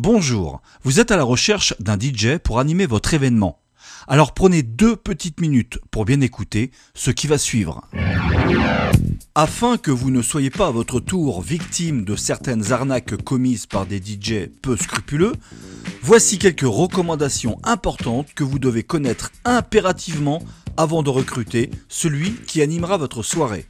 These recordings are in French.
Bonjour, vous êtes à la recherche d'un DJ pour animer votre événement. Alors prenez 2 petites minutes pour bien écouter ce qui va suivre. Afin que vous ne soyez pas à votre tour victime de certaines arnaques commises par des DJ peu scrupuleux, voici quelques recommandations importantes que vous devez connaître impérativement avant de recruter celui qui animera votre soirée.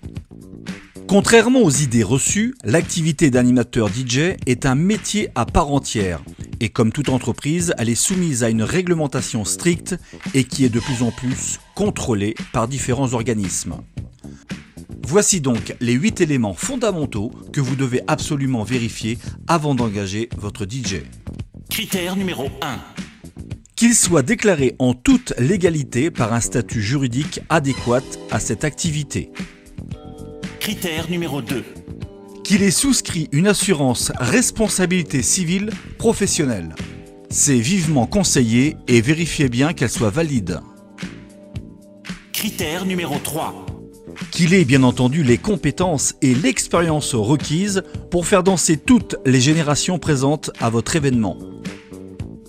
Contrairement aux idées reçues, l'activité d'animateur DJ est un métier à part entière et comme toute entreprise, elle est soumise à une réglementation stricte et qui est de plus en plus contrôlée par différents organismes. Voici donc les 8 éléments fondamentaux que vous devez absolument vérifier avant d'engager votre DJ. Critère numéro 1. Qu'il soit déclaré en toute légalité par un statut juridique adéquat à cette activité. Critère numéro 2. Qu'il ait souscrit une assurance responsabilité civile professionnelle. C'est vivement conseillé et vérifiez bien qu'elle soit valide. Critère numéro 3. Qu'il ait bien entendu les compétences et l'expérience requises pour faire danser toutes les générations présentes à votre événement.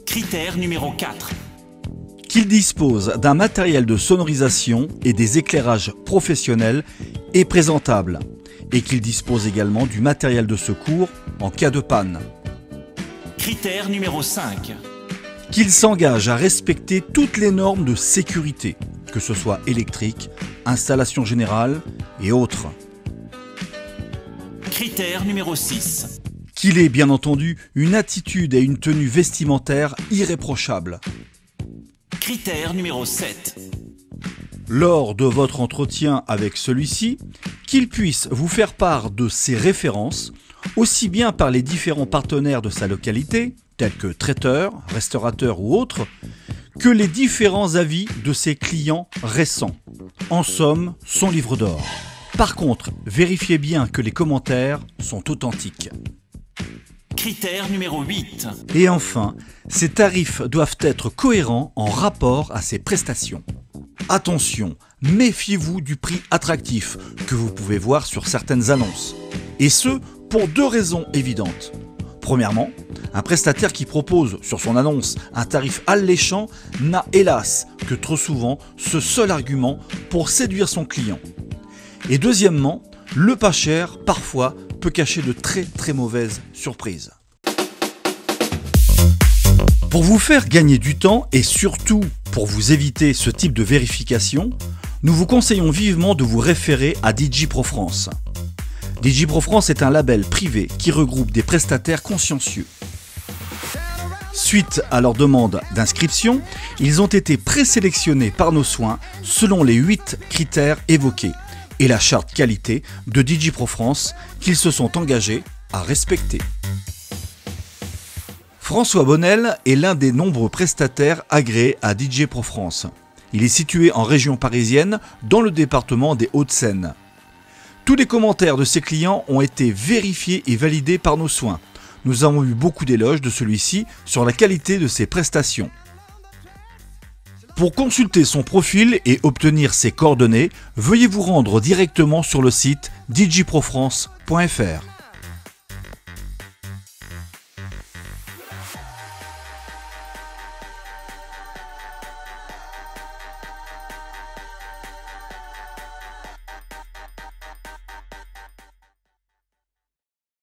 Critère numéro 4. Qu'il dispose d'un matériel de sonorisation et des éclairages professionnels et présentables, et qu'il dispose également du matériel de secours en cas de panne. Critère numéro 5. Qu'il s'engage à respecter toutes les normes de sécurité, que ce soit électrique, installation générale et autres. Critère numéro 6. Qu'il ait bien entendu une attitude et une tenue vestimentaire irréprochables. Critère numéro 7. Lors de votre entretien avec celui-ci, qu'il puisse vous faire part de ses références, aussi bien par les différents partenaires de sa localité, tels que traiteurs, restaurateurs ou autres, que les différents avis de ses clients récents. En somme, son livre d'or. Par contre, vérifiez bien que les commentaires sont authentiques. Critère numéro 8. Et enfin, ces tarifs doivent être cohérents en rapport à ses prestations. Attention, méfiez-vous du prix attractif que vous pouvez voir sur certaines annonces. Et ce, pour 2 raisons évidentes. Premièrement, un prestataire qui propose sur son annonce un tarif alléchant n'a hélas que trop souvent ce seul argument pour séduire son client. Et deuxièmement, le pas cher, parfois, peut cacher de très mauvaises surprises. Pour vous faire gagner du temps et surtout pour vous éviter ce type de vérification, nous vous conseillons vivement de vous référer à DJ Pro France. DJ Pro France est un label privé qui regroupe des prestataires consciencieux. Suite à leur demande d'inscription, ils ont été présélectionnés par nos soins selon les 8 critères évoqués et la charte qualité de DJ Pro France qu'ils se sont engagés à respecter. François Bonnel est l'un des nombreux prestataires agréés à DJ Pro France. Il est situé en région parisienne, dans le département des Hauts-de-Seine. Tous les commentaires de ses clients ont été vérifiés et validés par nos soins. Nous avons eu beaucoup d'éloges de celui-ci sur la qualité de ses prestations. Pour consulter son profil et obtenir ses coordonnées, veuillez vous rendre directement sur le site djprofrance.fr.